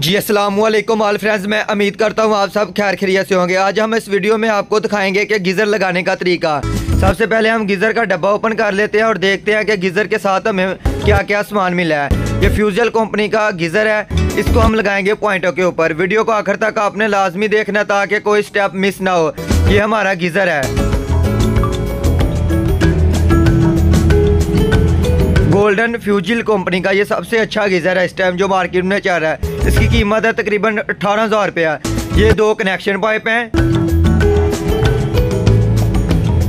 जी अस्सलाम वालेकुम all friends, मैं उम्मीद करता हूँ आप सब खैर खैरियत से होंगे। आज हम इस वीडियो में आपको दिखाएंगे कि गीज़र लगाने का तरीका। सबसे पहले हम गीज़र का डब्बा ओपन कर लेते हैं और देखते हैं कि गीज़र के साथ हमें क्या क्या सामान मिला है। ये फ्यूजल कंपनी का गीज़र है, इसको हम लगाएंगे पॉइंटों के ऊपर। वीडियो को आखिर तक आपने लाजमी देखना ताकि कोई स्टेप मिस ना हो। ये हमारा गीज़र है, गोल्डन फ्यूजल कंपनी का। ये सबसे अच्छा गीज़र है इस टाइम जो मार्केट में चल रहा है। इसकी कीमत है तकरीबन 18,000 रुपया। ये 2 कनेक्शन पाइप हैं।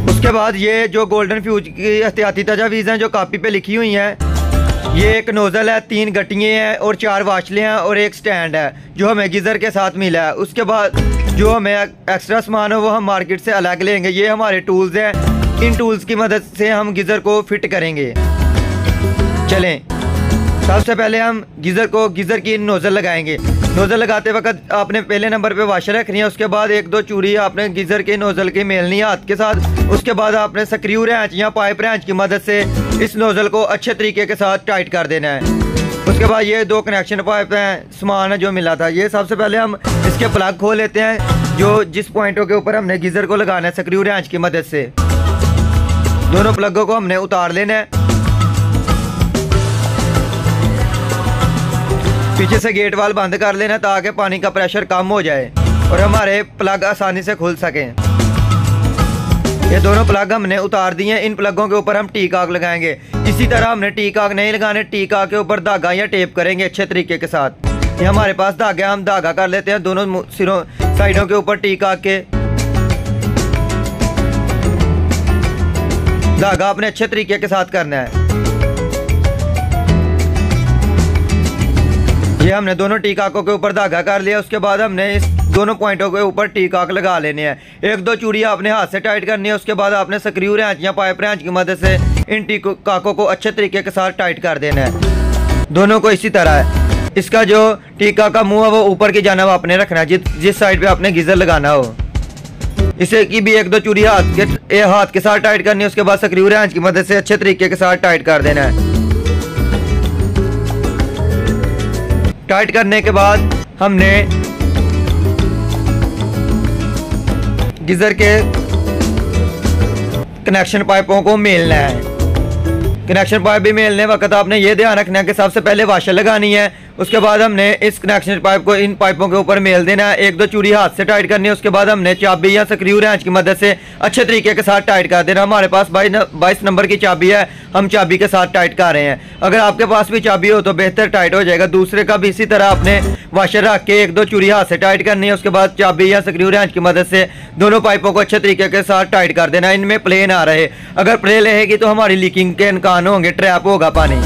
उसके बाद ये जो गोल्डन फ्यूज की एहतियाती तजावीज़ हैं जो कापी पे लिखी हुई हैं। ये एक नोज़ल है, 3 गट्टियाँ हैं और 4 वाशले हैं और एक स्टैंड है जो हमें गीज़र के साथ मिला है। उसके बाद जो हमें एक्स्ट्रा सामान है वो हम मार्केट से अलग लेंगे। ये हमारे टूल्स हैं, इन टूल्स की मदद से हम गीज़र को फिट करेंगे। चलें, सबसे पहले हम गीज़र की नोज़ल लगाएंगे। नोज़ल लगाते वक्त आपने पहले नंबर पे वाशर रखनी है। उसके बाद 1-2 चूड़ी आपने गीज़र के नोज़ल के मेलनी है हाथ के साथ। उसके बाद आपने स्क्रू रेंच या पाइप रेंच की मदद से इस नोज़ल को अच्छे तरीके के साथ टाइट कर देना है। उसके बाद ये 2 कनेक्शन पाइप हैं, सामान है जो मिला था। ये सबसे पहले हम इसके प्लग खोल लेते हैं जो जिस पॉइंटों के ऊपर हमने गीज़र को लगाना है स्क्रू रेंच की मदद से। दोनों प्लगों को हमने उतार लेना है। पीछे से गेट वाल बंद कर लेना ताकि पानी का प्रेशर कम हो जाए और हमारे प्लग आसानी से खुल सकें। ये दोनों प्लग हमने उतार दिए हैं। इन प्लगों के ऊपर हम टी काक लगाएंगे। इसी तरह हमने टी काक नहीं लगाने, टी काक के ऊपर धागा या टेप करेंगे अच्छे तरीके के साथ। ये हमारे पास धागा, हम धागा कर लेते हैं दोनों सिरों साइडों के ऊपर टी काक के। धागा अपने अच्छे तरीके के साथ करना है। ये हमने दोनों टी काकों के ऊपर धागा कर लिया। उसके बाद हमने इस दोनों पॉइंटों के ऊपर टी काक लगा लेने हैं। 1-2 चूड़ियाँ आपने हाथ से टाइट करनी है। उसके बाद आपने स्क्रू रेंच या पाइप रेंच की मदद से इन टी काकों को अच्छे तरीके के साथ टाइट कर देना है। दोनों को इसी तरह है। इसका जो टीका का मुंह है वो ऊपर की जानिब आपने रखना है जिस साइड पे आपने गीज़र लगाना हो। इसे की भी 1-2 चूड़ी हाथ के साथ टाइट करनी है। उसके बाद स्क्रू रेंच की मदद से अच्छे तरीके के साथ टाइट कर देना है। टाइट करने के बाद हमने गीज़र के कनेक्शन पाइपों को मेलना है। कनेक्शन पाइप भी मेलने वक्त आपने ये ध्यान रखना है कि सबसे पहले वाशर लगानी है। उसके बाद हमने इस कनेक्शन पाइप को इन पाइपों के ऊपर मेल देना है। 1-2 चूड़ी हाथ से टाइट करनी है। उसके बाद हमने चाबी या स्क्रू रेंच की मदद से अच्छे तरीके के साथ टाइट कर देना। हमारे पास 22 नंबर की चाबी है, हम चाबी के साथ टाइट कर रहे हैं। अगर आपके पास भी चाबी हो तो बेहतर टाइट हो जाएगा। दूसरे का भी इसी तरह आपने वाशर रख के 1-2 चूड़ी हाथ से टाइट करनी है। उसके बाद चाबी या स्क्रू रेंच की मदद से दोनों पाइपों को अच्छे तरीके के साथ टाइट कर देना। इनमें प्ले ना रहे। अगर प्ले रहेगी तो हमारी लीकिंग के इम्कान होंगे, ट्रैप होगा पानी।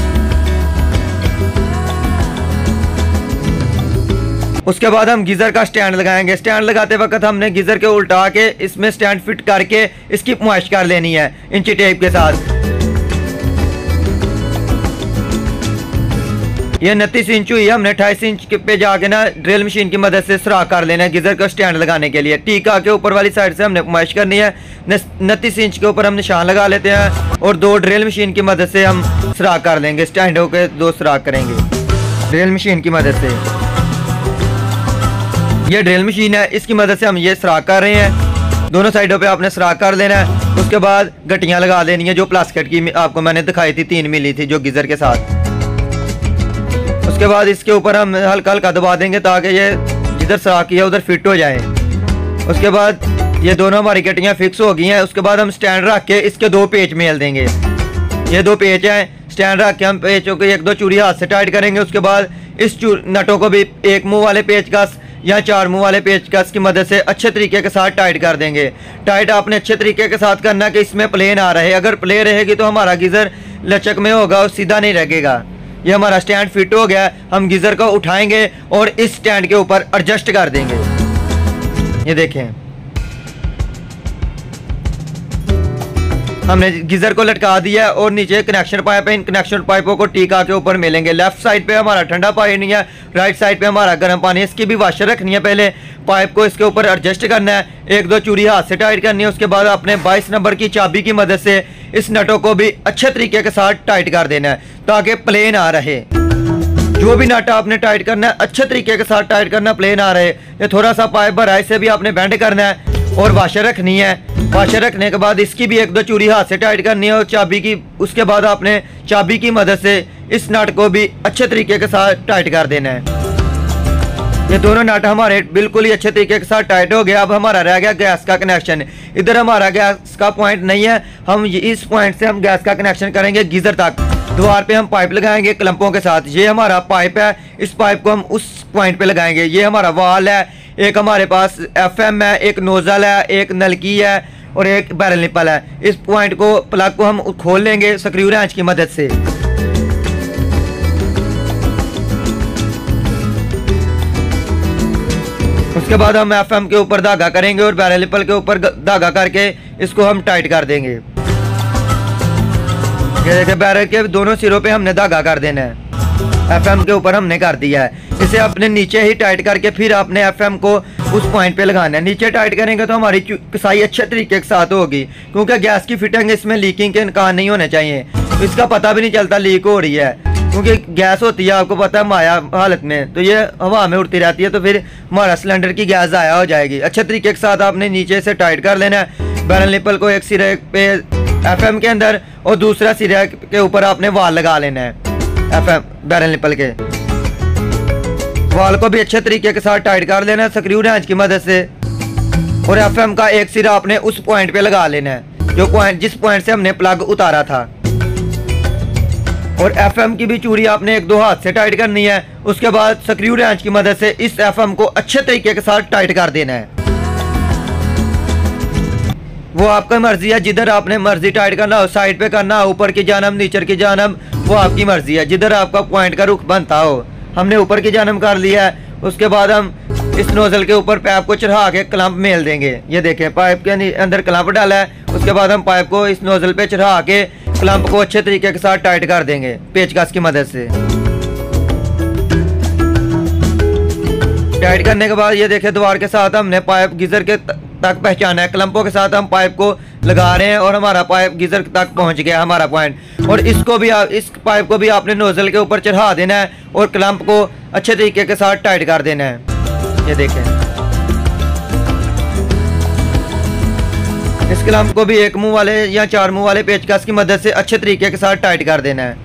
उसके बाद हम गीज़र का स्टैंड लगाएंगे। स्टैंड लगाते वक्त हमने गीज़र के उल्टा के इसमें स्टैंड फिट करके इसकी पुआइश कर लेनी है इंची टेप के साथ। ये 29 इंच हुई है, हमने 28 इंच पे जाके ना ड्रिल मशीन की मदद से सुराख कर लेना है गीज़र का स्टैंड लगाने के लिए। टीका के ऊपर वाली साइड से हमने पुआइश करनी है। 29 इंच के ऊपर हम निशान लगा लेते हैं और 2 ड्रिल मशीन की मदद से हम सुराख कर लेंगे। स्टैंडों के 2 सुराख करेंगे ड्रिल मशीन की मदद से। ये ड्रिल मशीन है, इसकी मदद से हम ये सुराख कर रहे हैं। दोनों साइडों पे आपने सुराख कर लेना है। उसके बाद गट्टियाँ लगा देनी है जो प्लास्टिक की आपको मैंने दिखाई थी, 3 मिली थी जो गीज़र के साथ। उसके बाद इसके ऊपर हम हल्का हल्का दबा देंगे ताकि ये जिधर सुराख किया उधर फिट हो जाए। उसके बाद ये दोनों हमारी गट्टियाँ फिक्स हो गई हैं। उसके बाद हम स्टैंड रख के इसके 2 पेच मेल देंगे। ये 2 पेच हैं। स्टैंड रख के हम पेचों को 1-2 चूड़ी हाथ से टाइट करेंगे। उसके बाद इस नटों को भी 1 मुँह वाले पेचकस या 4 मुँह वाले पेचकस की मदद से अच्छे तरीके के साथ टाइट कर देंगे। टाइट आपने अच्छे तरीके के साथ करना कि इसमें प्ले ना रहे। अगर प्ले रहेगी तो हमारा गीज़र लचक में होगा और सीधा नहीं लगेगा। ये हमारा स्टैंड फिट हो गया। हम गीज़र को उठाएंगे और इस स्टैंड के ऊपर एडजस्ट कर देंगे। ये देखें, हमने गीज़र को लटका दिया और नीचे कनेक्शन पाइप है। इन कनेक्शन पाइपों को टीका के ऊपर मिलेंगे। लेफ्ट साइड पे हमारा ठंडा पानी है, राइट साइड पे हमारा गर्म पानी है। इसकी भी वाशर रखनी है। पहले पाइप को इसके ऊपर एडजस्ट करना है। 1-2 चूड़ी हाथ से टाइट करनी है। उसके बाद अपने 22 नंबर की चाबी की मदद से इस नटों को भी अच्छे तरीके के साथ टाइट कर देना है ताकि प्ले ना रहे। जो भी नाटा आपने टाइट करना है अच्छे तरीके के साथ टाइट करना, प्लेन आ रहे। ये थोड़ा सा पाइप भरा है, इसे भी आपने बेंड करना है और वाशर रखनी है। वाशर रखने के बाद इसकी भी एक दो चूड़ी हाथ से टाइट करनी है और चाबी की, उसके बाद आपने चाबी की मदद से इस नट को भी अच्छे तरीके के साथ टाइट कर देना है। ये दोनों नट हमारे बिल्कुल ही अच्छे तरीके के साथ टाइट हो गया। अब हमारा रह गया गैस का कनेक्शन। इधर हमारा गैस का पॉइंट नहीं है, हम इस पॉइंट से हम गैस का कनेक्शन करेंगे गीजर तक। द्वार पे हम पाइप लगाएंगे क्लम्पों के साथ। ये हमारा पाइप है, इस पाइप को हम उस पॉइंट पे लगाएंगे। ये हमारा वाल है, एक हमारे पास FM है, एक नोजल है, एक नलकी है और एक बैरल निपल है। इस पॉइंट को, प्लग को हम खोल लेंगे स्क्रू रेंच की मदद से। उसके बाद हम FM के ऊपर धागा करेंगे और बैरल निपल के ऊपर धागा करके इसको हम टाइट कर देंगे। ये देखिए बैरल के दोनों सिरों पे हमने धागा कर देना है। FM के ऊपर हमने कर दिया है। इसे अपने नीचे ही टाइट करके फिर आपने FM को उस पॉइंट पे लगाना है। नीचे टाइट करेंगे तो हमारी कसाई अच्छे तरीके के साथ होगी, क्योंकि गैस की फिटिंग इसमें लीकिंग के इम्कान नहीं होने चाहिए। तो इसका पता भी नहीं चलता लीक हो रही है, क्योंकि गैस होती है आपको पता है माया हालत में, तो ये हवा में उड़ती रहती है, तो फिर हमारा सिलेंडर की गैस ज़ाया हो जाएगी। अच्छे तरीके के साथ आपने नीचे से टाइट कर लेना है। बैरल निपल को एक सिरे पे FM के अंदर और दूसरा सिरे के ऊपर आपने वाल लगा लेना है। FM बैरल निपल के वाल को भी अच्छे तरीके के साथ टाइट कर लेना है स्क्रू रेंच की मदद से। और FM का एक सिरा आपने उस पॉइंट पे लगा लेना है, जो पॉइंट जिस पॉइंट से हमने प्लग उतारा था। और FM की भी चूड़ी आपने एक दो हाथ से टाइट करनी है। उसके बाद स्क्रू रेंच की मदद से इस FM को अच्छे तरीके के साथ टाइट कर देना है। वो आपका मर्जी है, जिधर आपने मर्जी टाइट करना हो, साइड पे करना हो, ऊपर की जानब, नीचे की जानब, वो आपकी मर्जी है, जिधर आपका पॉइंट का रुख बनता हो। हमने ऊपर की जानब कर लिया है। उसके बाद हम इस नोजल के ऊपर पाइप को चढ़ा के क्लम्प मेल देंगे। ये देखें पाइप के अंदर क्लम्प डाला है। उसके बाद हम पाइप को इस नोजल पे चढ़ा के क्लम्प को अच्छे तरीके के साथ टाइट कर देंगे पेचकस की मदद से। टाइट करने के बाद ये देखें द्वार के साथ हमने पाइप गीजर के तक पहचाना है। क्लम्पों के साथ हम पाइप को लगा रहे हैं और हमारा पाइप गीजर तक पहुंच गया हमारा पॉइंट। और इसको भी इस पाइप को भी आपने नोजल के ऊपर चढ़ा देना है और क्लम्प को अच्छे तरीके के साथ टाइट कर देना है। ये देखें इस क्लम्प को भी एक मुंह वाले या चार मुंह वाले पेचकस की मदद से अच्छे तरीके के साथ टाइट कर देना है।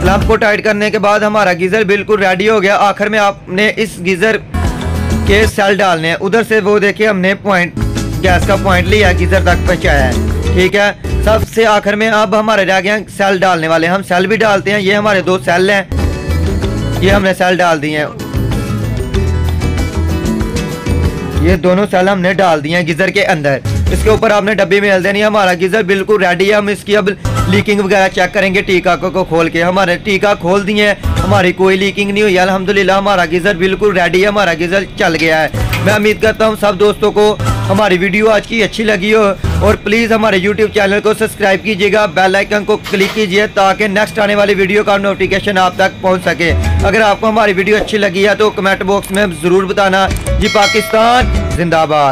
क्लम्प को टाइट करने के बाद हमारा गीजर बिल्कुल रेडी हो गया। आखिर में आपने इस गीजर के सेल डालने हैं। उधर से वो देखिए हमने पॉइंट, गैस का पॉइंट लिया, गीजर तक पहुंचाया है। ठीक है, सबसे आखिर में अब हमारे रह गए सेल डालने वाले। हम सेल भी डालते हैं। ये हमारे दो सेल हैं, ये हमने सेल डाल दिए हैं। ये दोनों सेल हमने डाल दिए हैं गीजर के अंदर। इसके ऊपर आपने डब्बी में डाल देनी है। हमारा गीजर बिल्कुल रेडी है। हम इसकी अब लीकिंग वगैरह चेक करेंगे टीका को खोल के। हमारे टीका खोल दिए हैं, हमारी कोई लीकिंग नहीं हुई। अल्हम्दुलिल्लाह हमारा गीजर बिल्कुल रेडी है, हमारा गीजर चल गया है। मैं उम्मीद करता हूँ सब दोस्तों को हमारी वीडियो आज की अच्छी लगी हो। और प्लीज़ हमारे YouTube चैनल को सब्सक्राइब कीजिएगा, बेल आइकन को क्लिक कीजिए ताकि नेक्स्ट आने वाली वीडियो का नोटिफिकेशन आप तक पहुँच सके। अगर आपको हमारी वीडियो अच्छी लगी है तो कमेंट बॉक्स में ज़रूर बताना। जी पाकिस्तान जिंदाबाद।